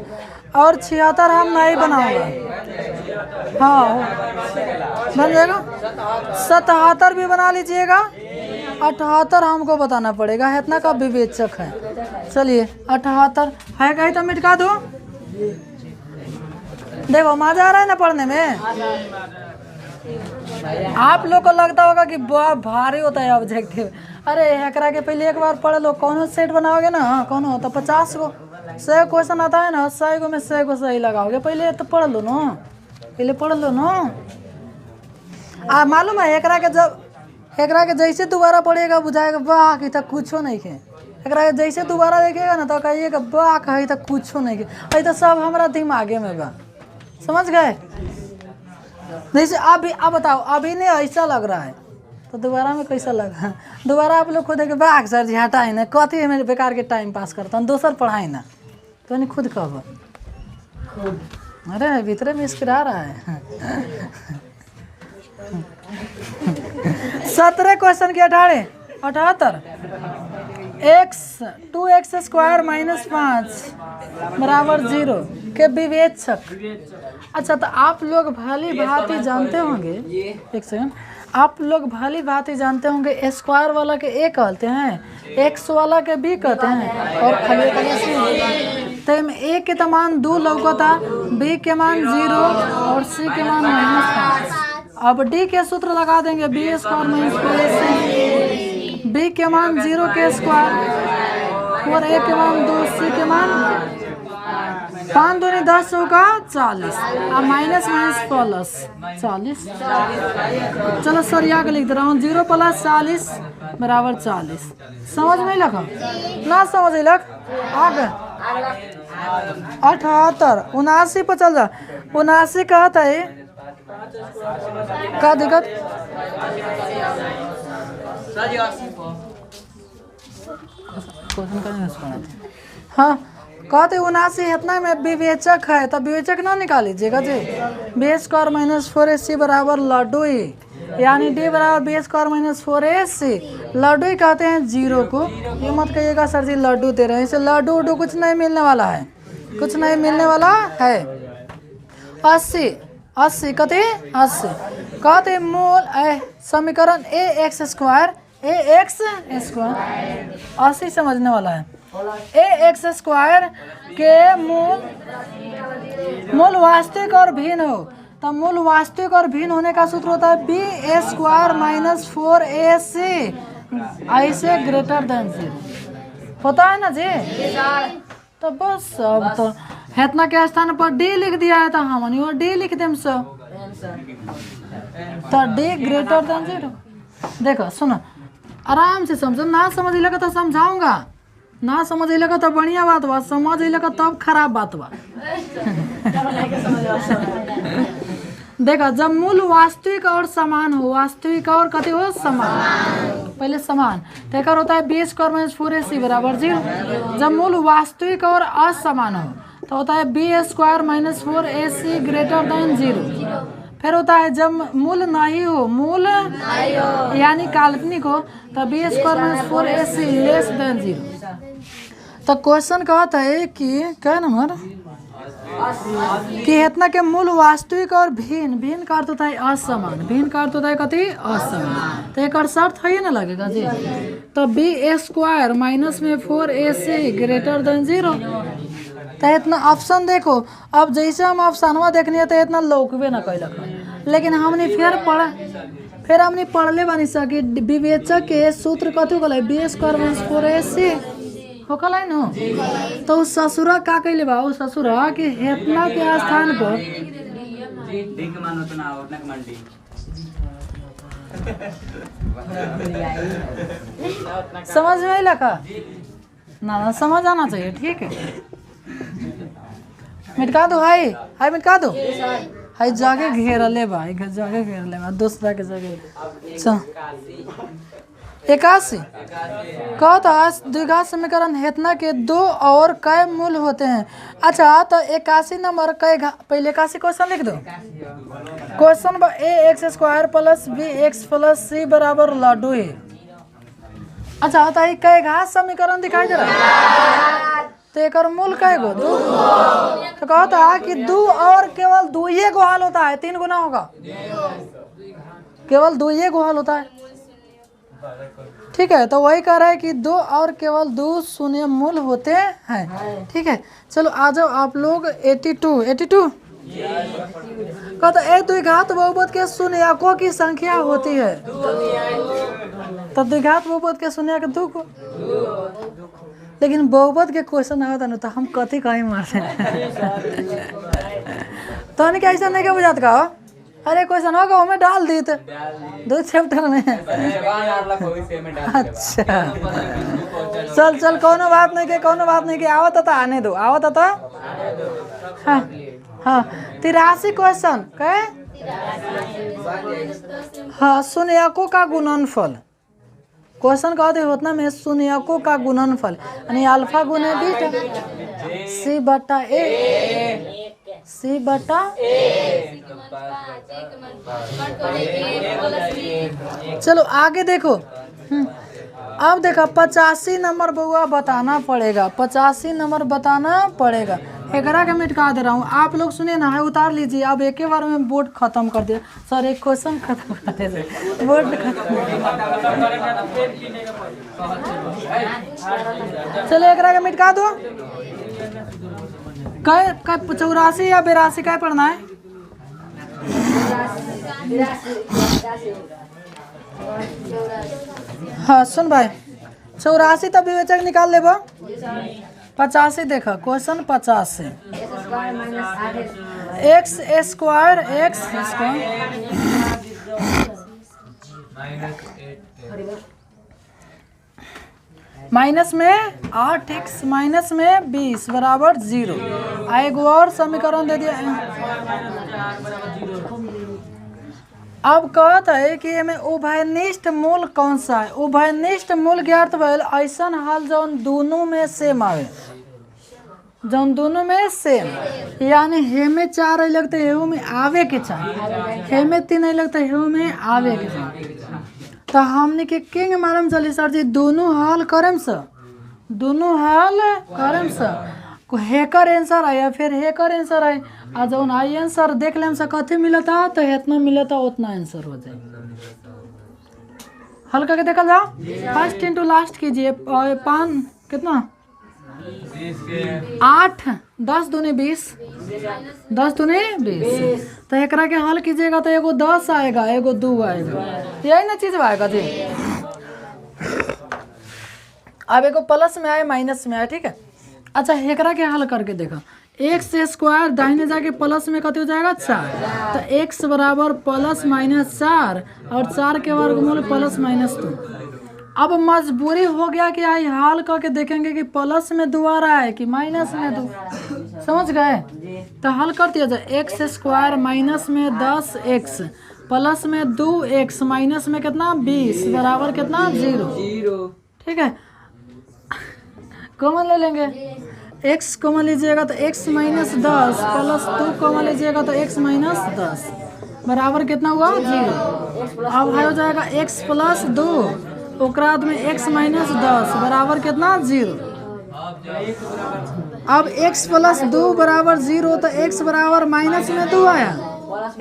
Speaker 1: और 76 हम नहीं बनाऊंगा, हाँ बन जाएगा। 77 भी बना लीजिएगा। 78 हमको बताना पड़ेगा, इतना का विवेचक है। चलिए 78 है कहीं तो मिटका दो। देखो मजा आ रहा है ना पढ़ने में। आप लोग को लगता होगा कि बहुत भारी होता है ऑब्जेक्टिव। अरे एकरा के पहले एक बार पढ़ लो। कौन सेट बनाओगे ना, कौन होता 50 को 100 क्वेश्चन आता है ना, 100 को में 100 को सही लगाओगे। पहले तो पढ़ लो ना, पहले पढ़ लो ना। मालूम है एकरा के जैसे दोबारा पढ़िएगा बुझाएगा वाह कि तक कुछो नहीं है। एकरा के जैसे दोबारा देखेगा ना तो कहिएगा वाह कहीं तक कुछो नहीं है। तो सब हमारा दिमागे में बा, समझ गए। जैसे अब बताओ अभी नहीं ऐसा लग रहा है तो दोबारा में कैसा लगा। दोबारा आप लोग खुद देखे बाग सर जी हटाए ना, कथी है मेरे बेकार के टाइम पास करता हूँ, दोसर पढ़ाई ना तो नहीं खुद कहो। अरे भीतरे में मुस्कुरा रहा है। 17 क्वेश्चन के 78 2x स्क्वायर माइनस 5 बराबर 0 के विवेचक। अच्छा तो आप लोग भली भांति जानते होंगे, एक सेकंड, आप लोग भली भांति जानते होंगे स्क्वायर वाला के ए कहते हैं, एक्स वाला के बी कहते हैं और खाली सी। तो ए के तो मान 2 लौकता, बी के मान 0 और सी के मान -5। अब डी के सूत्र लगा देंगे B square minus 4ac। B के मान 0 के स्क्वायर और ए के मान 2, सी के मान 5 दूनी 10 होगा 40। अब माइनस प्लस 40। चलो सरिया के लिख दे रहा हूँ 0 + 40 बराबर 40। समझ में लगा ना, समझ लग आगे। 78 79 पर चल जा। 79 कहता है का दिक्कत? क्वेश्चन करेंगे। हाँ, कहते 79 इतना में विवेचक है तो विवेचक ना निकालीजिएगा जी। बी स्क्वायर माइनस 4ac बराबर लड्डू ही, यानी डी बराबर बी स्क्वायर माइनस 4ac। लड्डू ही कहते हैं जीरो को। ये मत कहिएगा सर जी लड्डू दे रहे हैं, इसे लड्डू उड्डू कुछ नहीं मिलने वाला है, कुछ नहीं मिलने वाला है। 80 कते 80 कहते मूल समीकरण ax स्क्वायर 80 समझने वाला है। ax स्क्वायर के मूल वास्तविक और भिन्न हो, तो मूल वास्तविक और भिन्न होने का सूत्र होता है बी ए स्क्वायर माइनस 4ac ऐसे ग्रेटर देन 0 होता है ना जी। तो बस अब तो हेतना के स्थान पर डी लिख दिया है तो हम और डी लिख देम सो, तो डी ग्रेटर देन 0। देखो सुनो आराम से समझो, ना समझ लगा तो समझाऊंगा, ना समझ लगा तो बढ़िया बात बा, समझ लगा तब खराब बात बा। देखो जब मूल वास्तविक और समान हो, वास्तविक और कति हो समान, पहले समान तो एक होता है बी स्क्वायर माइनस 4ac बराबर 0। जब मूल वास्तविक और असमान हो तो होता है B square minus 4ac greater than 0। फिर होता है जब मूल नहीं हो, मूल यानी काल्पनिक हो तो B square minus 4ac less than 0। तो क्वेश्चन कहता है कि क्या नंबर कि इतना के मूल वास्तविक और भिन्न का अर्थ होता है असमान, भिन्न का अर्थ होता है कति असमान, तो एक शर्त है ना लगेगा जी। तो बी स्क्वायर माइनस में 4ac ग्रेटर देन 0। तो इतना ऑप्शन देखो, अब जैसे हम ऑप्शनवा देखनी है तो इतना लौकबे ना कैलक, लेकिन हमने फिर हमने पढ़ले बानी सा कि विवेचक के सूत्र कथी कहले बी स्क्वायर माइनस 4ac हो कल है न। तो उस ससुरा का कैले बा, उस ससुरा के हेतना के स्थान पर समझ में आइला का ना समझ आना चाहिए, ठीक है। मिटका दो, हाय हाय मिटका दो, हाय जाके घेर ले बा, जाके घेर ले बा दूसरा के जगह। चल 81 कहता द्विघात समीकरण हेतना के दो और कई मूल होते हैं। अच्छा तो 81 नंबर कई पहले 81 क्वेश्चन लिख दो। Question ax square plus bx plus c बराबर लड्डू है। अच्छा होता है कई घात समीकरण दिखाई दे रहा है, तो एक मूल कई गो दो, तो कहता है कि दो और केवल दो ही गो हल होता है, 3 गुना होगा, केवल 2 ही गो हल होता है, ठीक है। तो वही कह रहा है कि 2 और केवल 2 शून्य मूल होते हैं, ठीक है। चलो आ जाओ आप लोग 82 कहता है द्विघात बहुपद के शून्यकों की संख्या होती है, तो द्विघात बहुपद के शून्य के 2 को, लेकिन बहुपद के क्वेश्चन आता ना तो हम कथी कहीं मारते हैं। तो ऐसा नहीं क्या बुझात का, अरे क्वेश्चन होगा हमें डाल दी तो 2 चैप्टर में। अच्छा चल कोनो बात नहीं के आवत था आने दो, आवत था। हाँ 83 क्वेश्चन कहे हाँ शून्यकों का गुणनफल, क्वेश्चन कहते होतना में शून्यकों का गुणनफल यानी अल्फा गुने बीटा c बटा a चलो आगे देखो। अब देखो 85 नंबर बउआ बताना पड़ेगा, 85 नंबर बताना पड़ेगा। 11 का मिटका दे रहा हूँ, आप लोग सुनिए ना, है उतार लीजिए। अब एक ही बार में बोर्ड खत्म कर दिया सर, एक क्वेश्चन खत्म कर दे, बोर्ड खत्म। चलो 11 का मिटका दो। 84 या 82 का पढ़ना है? हाँ सुन भाई 84 तब विवेचक निकाल ले बा। 85 देखा क्वेश्चन 50 एक्स स्क्वायर माइनस में 8x माइनस में 20 बराबर 0। एगो और समीकरण दे दिया अब कहता है कि एमे उभयनिष्ठ मूल कौन सा है। उभयनिष्ठ मूल ज्ञात भइल ऐसन हाल जौन दोनों में सेम आवे, जौन दोनों में सेम, यानी हेमे 4 आई लगता है हेऊ में आवे के चाहिए, हेमे 3 आई लगता है हेऊ में आवे के चाहिए। तो हमने के किंग मालूम चली सर जी दोनों हाल करम से, दोनों हाल करम से को हेकर आंसर आया, फिर हेकर आंसर आए आ जौन आई आंसर देख लेम से कथी मिलता तो इतना मिलता उतना आंसर हो जाए। हल करके देखल जाओ, फर्स्ट इंटू लास्ट कीजिए, 5 कितना 8 10 दूनी 20, 10 दूनी 20। तो एकरा के हल कीजिएगा तो एगो 10 आएगा, एगो 2 आएगा, यही ना चीज आएगा जी। अब एगो प्लस में आए माइनस में आए, ठीक है। अच्छा एकरा के हल करके देखो, एक्स स्क्वायर दाहिने जाके प्लस में कति हो जाएगा 4, तो एक्स बराबर प्लस माइनस 4 और 4 के वर्गमूल प्लस माइनस 2। अब मजबूरी हो गया कि आई हाल करके देखेंगे कि प्लस में 2 आ रहा है कि माइनस में 2, समझ गए। तो हल कर दिया जाए, एक्स स्क्वायर माइनस में 10 एक्स प्लस में 2 एक्स माइनस में कितना 20 बराबर कितना 0, ठीक है। कॉमन ले लेंगे, x कॉमन लीजिएगा तो x माइनस 10 प्लस 2 कॉमन लीजिएगा तो x माइनस 10 बराबर कितना हुआ 0। अब हो जाएगा x प्लस 2 ओकराद में x माइनस 10 बराबर कितना 0। अब x प्लस 2 बराबर 0 तो x बराबर माइनस में 2 आया,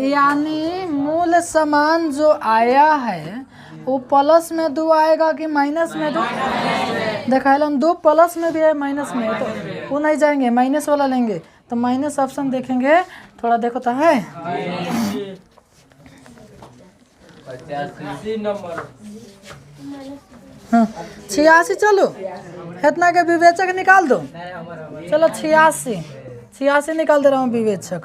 Speaker 1: यानी मूल समान जो आया है वो प्लस में 2 आएगा कि माइनस में 2। देखा हम 2 प्लस में भी है माइनस में, तो वो नहीं जाएंगे, माइनस वाला लेंगे। तो माइनस ऑप्शन देखेंगे, थोड़ा देखो तो है 86। चलो इतना के विवेचक निकाल दो, चलो 86 निकाल दे रहा हूँ विवेचक।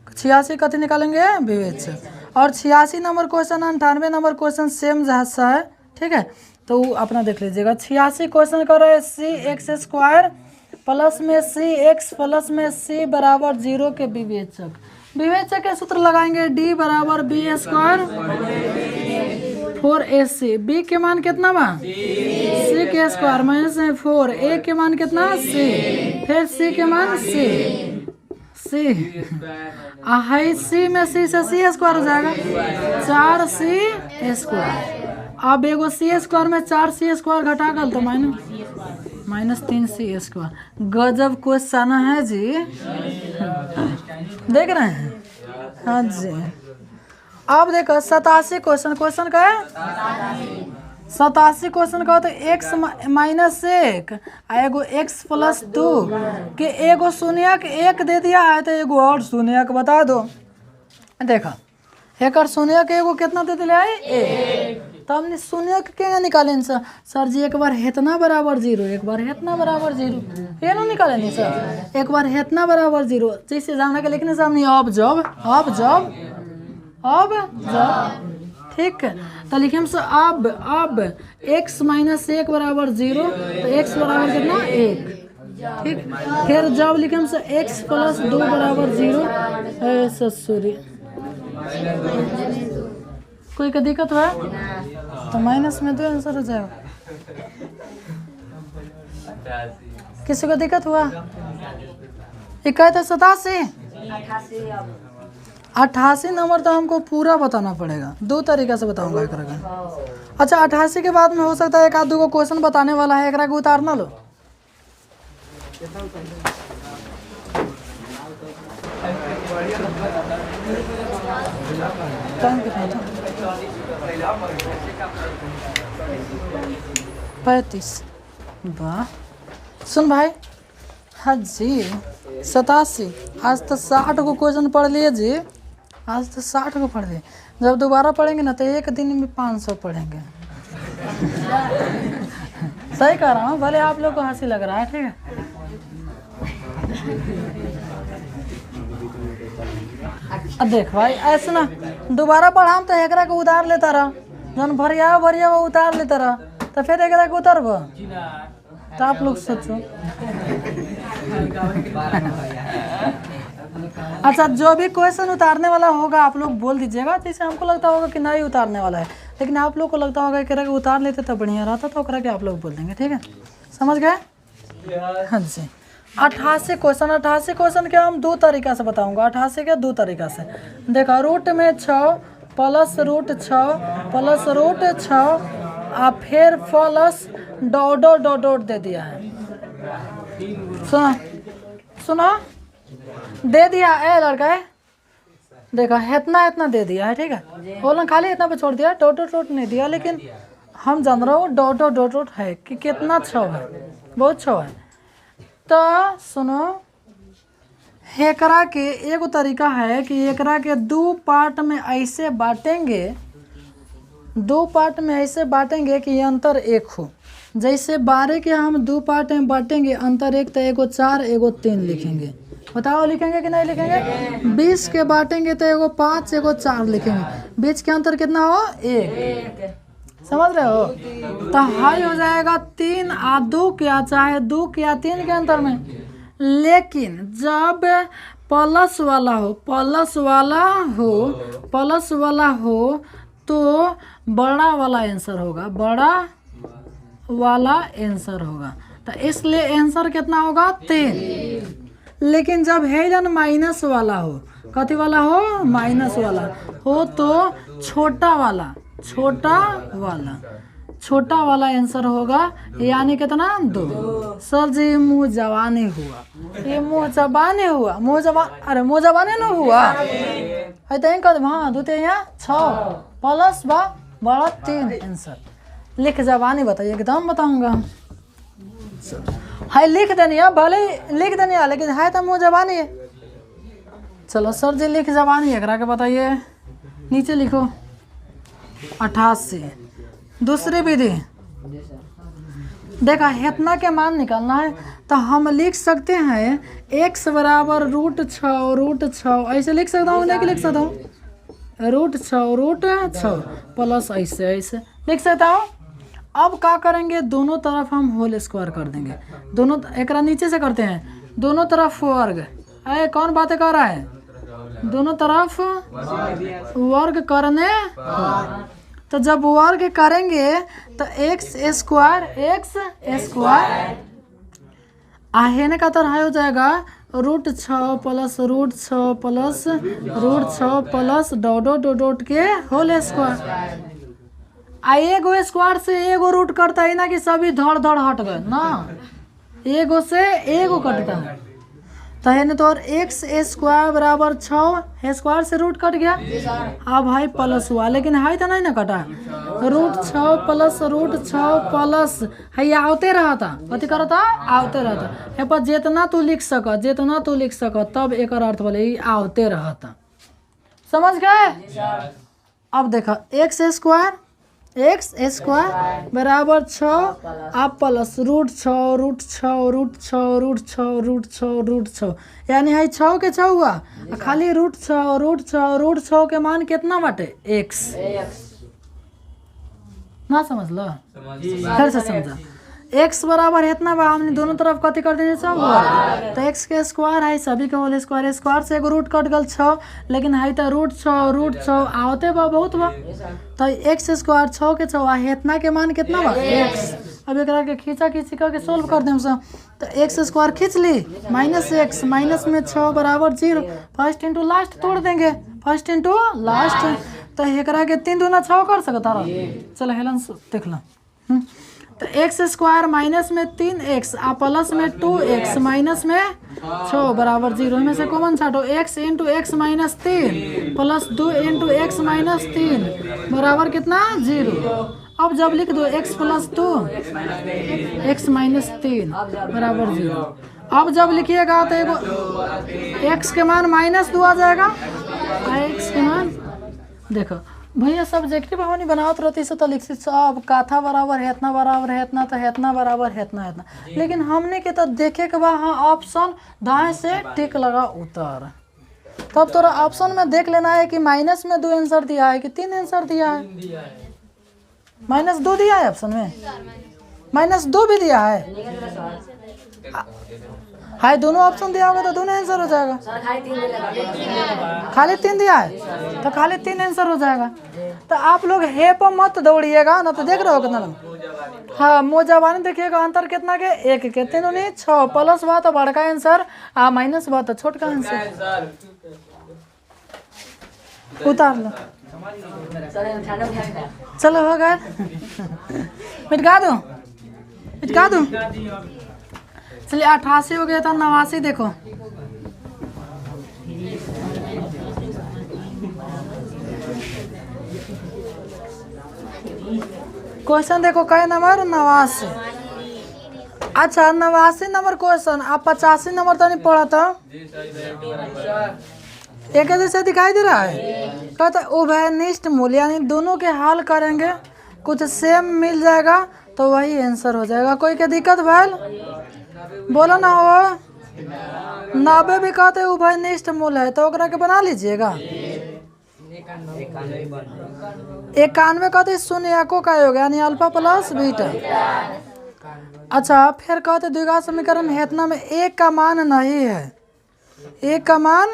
Speaker 1: 86 कति निकालेंगे विवेचक, और 86 number question 98 number question same जैसा है, ठीक है। तो अपना देख लीजिएगा, 86 क्वेश्चन कर रहे हैं सी एक्स स्क्वायर प्लस में सी एक्स प्लस में सी बराबर 0 के विवेचक। विवेचक के सूत्र लगाएंगे, डी बराबर बी स्क्वायर 4ac, बी के मान कितना बा सी के स्क्वायर माइनस 4, ए के मान कितना सी, फिर सी के मान सी हाई सी में सी से सी स्क्वायर हो जाएगा 4c स्क्वायर। अब एगो सी स्क्वायर में 4c स्क्वायर घटा कर तो माइनस 3c स्क्वायर। गजब क्वेश्चन है जी, देख रहे हैं, हाँ जी। अब देखो 87 क्वेश्चन का है, 87 क्वेश्चन का हो तो x माइनस 1 एगो x प्लस 2 के एगो शून्यक 1 दे दिया है, तो एगो और शून्यक बता दो। देखा एक शून्यक एगो कितना दे दिया है 1, तो हमने शून्यक के निकालें सर जी, एक बार हेतना बराबर 0, एक बार हेतना बराबर 0, ये ना निकालें नहीं सर, एक बार हेतना बराबर 0 जैसे जानने के लिखने से हमने अब जब ठीक है। तो लिखे से अब x माइनस 1 बराबर 0, तो x बराबर कितना 1, ठीक। फिर जब लिखे से x प्लस 2 बराबर 0, सॉरी कोई का दिक्कत हुआ तो माइनस में 2 आंसर हो जाएगा। किसी को दिक्कत हुआ? इक्कीस 88 नंबर तो हमको पूरा बताना पड़ेगा, 2 तरीके से बताऊंगा एक का। अच्छा 88 के बाद में हो सकता है एक आध 2 को क्वेश्चन बताने वाला है, एक को उतारना लो। टाइम कितना था? 35। वाह सुन भाई, हाँ जी 87, आज तो 60 को क्वेश्चन पढ़ लिए जी, आज तो 60 को पढ़ लिए। जब दोबारा पढ़ेंगे ना तो एक दिन में 500 पढ़ेंगे। सही कह रहा हूँ, भले आप लोग को हंसी लग रहा है, ठीक है। अब देख भाई ऐसे ना दोबारा पढ़ाम तो एकरा को उतार लेता रहा, जन भरिया वो उतार लेता रहा, तो फिर एकरा को उतारब, तो आप लोग सोचो। अच्छा, जो भी क्वेश्चन उतारने वाला होगा आप लोग बोल दीजिएगा, जैसे हमको लगता होगा कि नहीं उतारने वाला है, लेकिन आप लोग को लगता होगा कि अगर उतार लेते तो बढ़िया रहता, तो करा के आप लोग बोल देंगे, ठीक है, समझ गए? हाँ जी। 88 क्वेश्चन के हम दो तरीका से बताऊंगा, 88 के दो तरीका से। देखो, रूट में 6 प्लस रूट 6 प्लस रूट 6 और फिर प्लस डॉट दे दिया है। सुनो सुनो, दे दिया है लड़का है, देखो इतना दे दिया है, ठीक है, बोलना खाली इतना पे छोड़ दिया, डॉट नहीं दिया, लेकिन हम जान रहा हूँ डॉट है कि कितना 6 है, बहुत 6 है। तो सुनो, एकरा के एगो तरीका है कि एकरा के दो पार्ट में ऐसे बांटेंगे कि अंतर 1 हो। जैसे 12 के हम दो पार्ट में बांटेंगे, अंतर 1, तो एगो 4 एगो 3 लिखेंगे। बताओ लिखेंगे कि नहीं लिखेंगे? 20 के बांटेंगे तो एगो 5 एगो 4 लिखेंगे। बीच के अंतर कितना हो? 1। समझ रहे हो? तो हाई हो जाएगा 3 और 2 क्या, चाहे 2 या 3 के अंतर में। लेकिन जब प्लस वाला हो तो बड़ा वाला आंसर होगा, तो इसलिए आंसर कितना होगा? 3। लेकिन जब हेलन माइनस वाला हो, कथी वाला हो? माइनस वाला हो, तो छोटा वाला आंसर होगा, यानी कितना? 2। सर जी मुँह जवानी हुआ, ये मुँह जबानी हुआ, अरे मुँह जबानी न हुआ है तो कद। हाँ, 2 यहाँ 6 प्लस बड़ा 3 आंसर। लिख जबानी बताइए, एकदम बताऊंगा। है लिख देनी है, भले लिख देनी है, लेकिन है तो मुँह जबानी है। चलो सर जी लिख जबानी है, करा के बताइए, नीचे लिखो 88। दूसरी विधि, देखा इतना के मान निकालना है, तो हम लिख सकते हैं x बराबर रूट 6 ऐसे लिख सकता हूँ, नहीं लिख सकता हूँ रूट 6 प्लस ऐसे लिख सकता हूँ। अब क्या करेंगे, दोनों तरफ हम होल स्क्वायर कर देंगे। दोनों एक नीचे से करते हैं, दोनों तरफ वर्ग। अरे कौन बातें कर रहा है? दोनों तरफ वर्ग करने, तो जब वर्ग करेंगे तो एक्स स्क्वायर आहने का तरह हो जाएगा रूट 6 प्लस डॉट के होल स्क्वायर। एगो स्क्वायर से एगो रूट करता है ना, कि सभी धड़ हट गए ना, एगो से एगो कटता है। तो है ना, तो और एक्स स्क्वायर बराबर 6 स्क्वायर से रूट कट गया। अब भाई प्लस हुआ, लेकिन हाई तो नहीं ना कटा। रूट 6 प्लस है आवते रहा था, कथी करा था? आवते रहा था। है पर जितना तू लिख सक तब एक अर्थ बोले आवते रहा था। समझ गए? अब देखो एक्स स्क्वायर बराबर 6 आप प्लस रूट 6 यानी है 6 के 6 हुआ, खाली रूट 6 के मान कितना बाटे? x। ना समझ लो, फिर से समझा। x बराबर इतना बा, हमने दोनों तरफ कथी कर देंगे? सब हुआ। तो x के स्क्वायर है, सभी के होल स्क्वायर से एगो रूट कट गल 6, लेकिन है तो रूट 6 आवते बा बहुत बा। तो एक्स स्क्वायर 6 के 6 है, इतना के मान कितना बा? x। अब एक के खींचा करके सोल्व कर दें सब। तो एक्स स्क्वायर खींच ली, माइनस एक्स, माइनस में 6 बराबर 0, फर्स्ट इंटू लास्ट तोड़ देंगे, फर्स्ट इंटू लास्ट। तो एक के 3 दूना 6 कर सकता रहा। चलो हेलन देख लो। तो एक्स स्क्वायर माइनस में 3x आ प्लस में 2x माइनस में 6 बराबर 0 में से कॉमन छाटो। x into x minus 3 plus 2 into x minus 3 बराबर कितना? 0। अब जब लिख दो x प्लस 2 x माइनस 3 बराबर 0। अब जब लिखिएगा तो एगो x के मान -2 आ जाएगा। x के मान देखो भैया सब्जेक्टिव हमनी बनावत रहती से तो लिखती सब काथा बराबर है इतना, बराबर है इतना, तो है इतना बराबर है इतना, लेकिन हमने के तो देखे के बाद हाँ ऑप्शन दाएं से टिक लगा उतर। तब तोरा ऑप्शन में देख लेना है कि माइनस में 2 आंसर दिया है कि 3 आंसर दिया है। -2 दिया है ऑप्शन में, -2 भी दिया है। हाई दोनों ऑप्शन दिया होगा तो दोनों आंसर हो जाएगा। खाली 3 दिया है तो खाली 3 आंसर हो जाएगा। तो आप लोग हे पर मत दौड़िएगा ना, तो देख रहे हो कितना लंबा। हाँ मोजाबानी देखिएगा, अंतर कितना के 1 के 3 नहीं 6 प्लस हुआ तो बड़का आंसर आ माइनस हुआ तो छोटका आंसर। उतार लो चलो हो गया। मिटका दूं मिटका दूं। चलिए 88 हो गया था 89 देखो। क्वेश्चन देखो कई नंबर 89। अच्छा 89 नंबर क्वेश्चन। आप 85 नंबर तो नहीं पढ़ा था? एक जैसे दिखाई दे रहा है। कहता उभयनिष्ठ मूल्य यानी दोनों के हल करेंगे कुछ सेम मिल जाएगा तो वही आंसर हो जाएगा। कोई के दिक्कत भैल बोलो ना हो। 90 भी कहते उभयनिष्ठ मूल्य है तो ओकरा के बना लीजिएगा। 91 कहते शून्य एको का योग यानी अल्फा प्लस बीटा। अच्छा फिर कहते द्विघात समीकरण हेतना में एक का मान नहीं है। एक का मान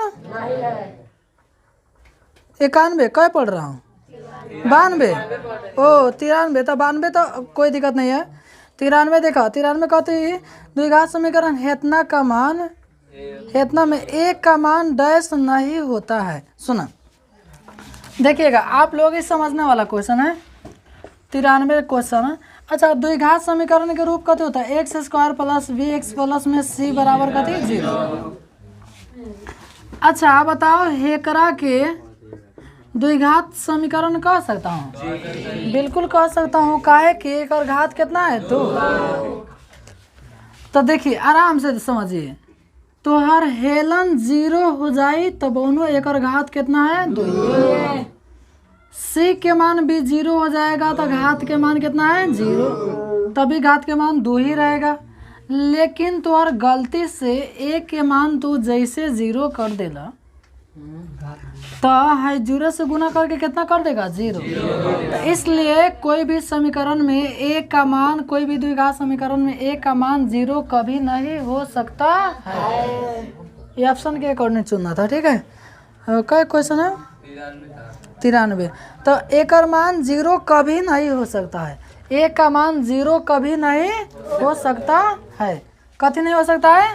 Speaker 1: 91 क्या पढ़ रहा हूँ 92 ओ 93 तो 92 तो कोई दिक्कत नहीं है। 93 देखा 93 कहते द्विघात समीकरण हेतना का मान हेतना में एक का मान डैश नहीं होता है। सुना देखिएगा आप लोग इस समझने वाला क्वेश्चन है 93 क्वेश्चन है। अच्छा द्विघात समीकरण के रूप कहते होता है X square plus B x plus में सी बराबर कहते 0। अच्छा बताओ हेकरा के द्विघात समीकरण कह सकता हूँ? बिल्कुल कह सकता हूँ। काहे कि एक और घात कितना है 2। तो देखिए आराम से समझिए तो हर हेलन 0 हो जाई तो दोनों एक और घात कितना है 2। सी के मान भी 0 हो जाएगा तो घात के मान कितना है 0, तभी घात के मान 2 ही रहेगा। लेकिन तो और गलती से एक के मान तू जैसे 0 कर देला तो है 0 से गुना करके कितना कर देगा 0। तो इसलिए कोई भी समीकरण में एक का मान कोई भी द्विघात समीकरण में एक का मान 0 कभी नहीं हो सकता है। ये ऑप्शन के अकॉर्डिंग चुनना था। ठीक है क्या क्वेश्चन है 93। तो एक का मान 0 कभी नहीं हो सकता है। एक का मान 0 कभी नहीं हो सकता है। कथी नहीं हो सकता है?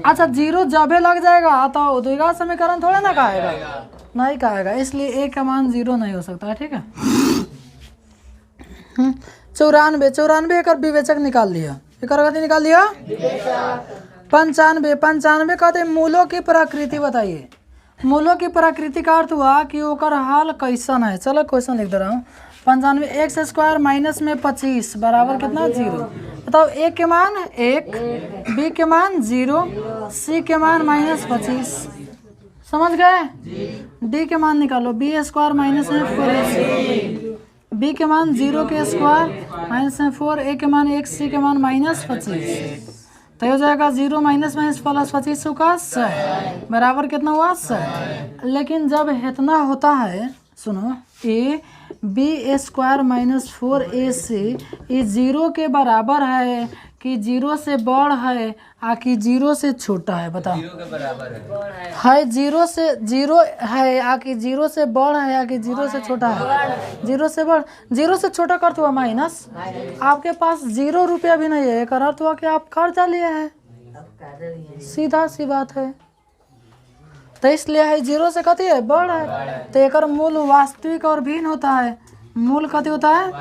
Speaker 1: अच्छा 0 जबे लग जाएगा तो द्विघात समीकरण थोड़ा ना कहेगा, नहीं कहेगा। इसलिए एक का मान 0 नहीं हो सकता है। ठीक है 94 एक विवेचक निकाल लिया। एक कथी निकाल लिया 95 कहते मूलों की प्रकृति बताइए। मूलों की प्रकृति का अर्थ हुआ कि ओकर हाल कैसन है। चलो क्वेश्चन लिख दे रहा हूँ 95 एक्स स्क्वायर माइनस में 25 बराबर कितना 0। बताओ ए के मान 1 बी के मान 0 सी के मान -25। समझ गए? डी के मान निकालो बी स्क्वायर माइनस में 4 बी के मान 0 के स्क्वायर माइनस में 4 ए के मान 1 सी के मान -25। तो हो जाएगा 0 माइनस प्लस 25 का 100 बराबर कितना हुआ 100। लेकिन जब इतना होता है सुनो A B square minus 4ac ये 0 के बराबर है कि 0 से बड़ है आ कि 0 से छोटा है? बताओ 0 के बराबर है 0 से 0 है आ कि 0 से बड़ है या कि 0 से छोटा है? 0 से बड़ 0 से छोटा कर हुआ माइनस। आपके पास 0 रुपया भी नहीं है एक अर्थ हुआ कि आप कर्जा लिए हैं। सीधा सी बात है। तो इसलिए है 0 से कथी है बड़ है तो एक मूल वास्तविक और भिन्न होता है। मूल कथी होता है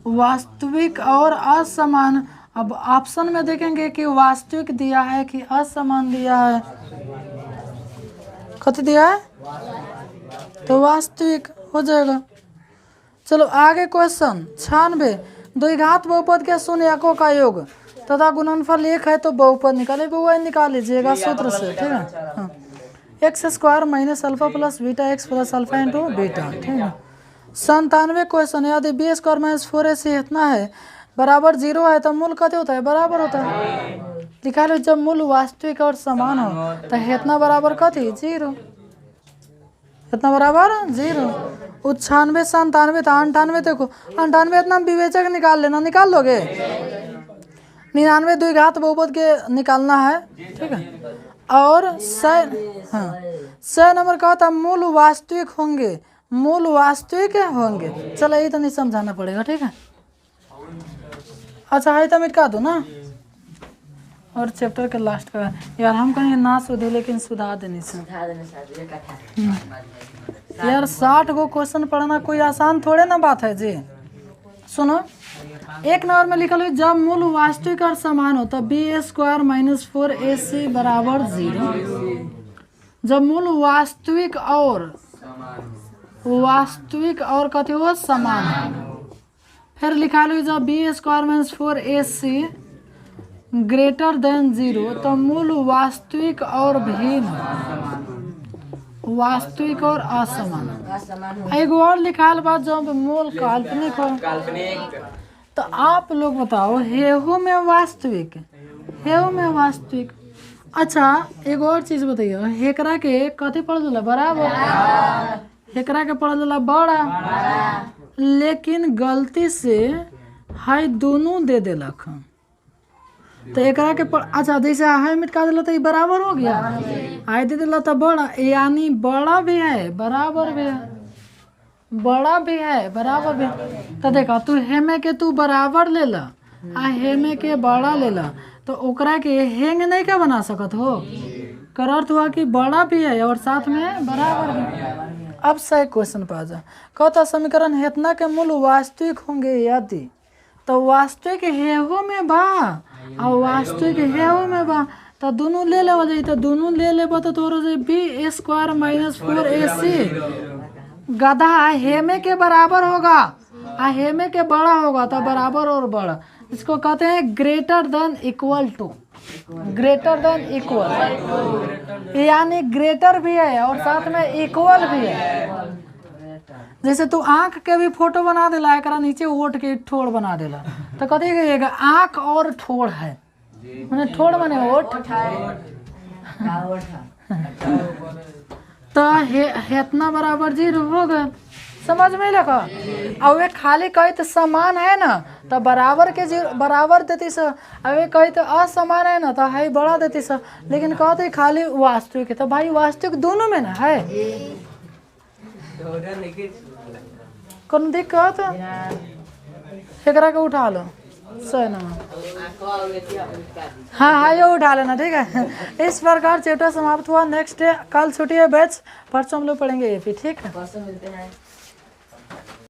Speaker 1: वास्तविक और असमान। अब ऑप्शन में देखेंगे कि वास्तविक दिया है कि असमान दिया है। कथी दिया है तो वास्तविक हो जाएगा। चलो आगे क्वेश्चन 96 द्विघात बहुपद के शून्य एको का योग तथा गुणनफल 1 है तो बहुपद निकाले वही निकाल लीजिएगा सूत्र से। ठीक है हाँ x square minus alpha plus beta x plus alpha into beta. ठीक है 97 क्वेश्चन यदि बी स्क्वायर माइनस 4ac इतना है बराबर 0 है तो मूल कते होता है बराबर होता है। लिखा लो जब मूल वास्तविक और समान हो तो इतना बराबर कथी 0 इतना बराबर 0। 96 97 था 98 देखो 98 इतना विवेचक निकाल लेना निकाल लोगे 99 द्विघात बहुपद के निकालना है, ठीक है। और 100 नंबर का होता मूल वास्तविक होंगे, मूल वास्तविक होंगे। चलो ये तो नहीं समझाना पड़ेगा, ठीक है। अच्छा है तो मिटा दो ना। और चैप्टर के लास्ट का यार हम कहेंगे ना सुधे, लेकिन सुधार देने से यार 60 गो क्वेश्चन पढ़ना कोई आसान थोड़े ना बात है जी। सुनो, एक नंबर में लिखा लो जब मूल वास्तविक और समान हो तब b² - 4ac बराबर 0। जब मूल वास्तविक और कथी हो समान है। फिर लिखा लो जब b² - 4ac ग्रेटर देन 0 तो मूल वास्तविक और भिन्न, वास्तविक और असमान। एगो और लिखाल बात जब मूल काल्पनिक हो तो आप लोग बताओ हेहू में वास्तविक, हेहू में वास्तविक। अच्छा एगो और चीज बताइए, हेकरा के कथी पढ़ दिला बराबर, हेकरा के पढ़ दिला बड़ा, लेकिन गलती से हाई दोनों दे देलक तो एकरा के अच्छा जैसे हाई मिटका दिला तो ये बराबर हो गया, हाई दे दिला तो बड़ा, यानी बड़ा भी है बराबर भी है, बड़ा भी है बराबर भी है। तो देखा तू हेमे के तू बराबर ले ला आ हेमे के बड़ा ले ला तो ओकरा के हेंग नहीं का बना सकत हो, कर अर्थ हुआ कि बड़ा भी है और साथ में बराबर भी। अब सही क्वेश्चन पे आ जा, कहता समीकरण हेतना के मूल वास्तविक होंगे यदि, तो वास्तविक हेहू में बा और वास्तविक हेहू में बा तो दोनों ले लेवल जाई, तो दोनों ले लेबो तो तोरो जे b² - 4ac गधा हेमे के बराबर होगा आ हेमे के बड़ा होगा तो बराबर और बड़ा, इसको कहते हैं greater than equal to, greater than equal, यानी ग्रेटर भी है और साथ में इक्वल भी है। जैसे तू आँख के भी फोटो बना देला, एक नीचे ओट के ठोड़ बना देला तो कथी कहिएगा आँख और ठोड़ है, मैंने ठोड़ माने ओट तो हेतना बराबर 0 हो गए, समझ में लगा। और वे खाली कही तो समान है ना तो बराबर के बराबर देती स, और वे कही तो असमान है ना तो हाई बड़ा देती स, लेकिन कहते खाली वास्तविक है तो भाई वास्तविक दोनों में ना है, कौन दिक्कत एकरा के उठा लो सही ना। हाँ ये उठा लेना, ठीक है। इस प्रकार चैप्टर समाप्त हुआ। नेक्स्ट डे कल छुट्टी है बैच, परसों हम लोग पढ़ेंगे ये भी, ठीक है।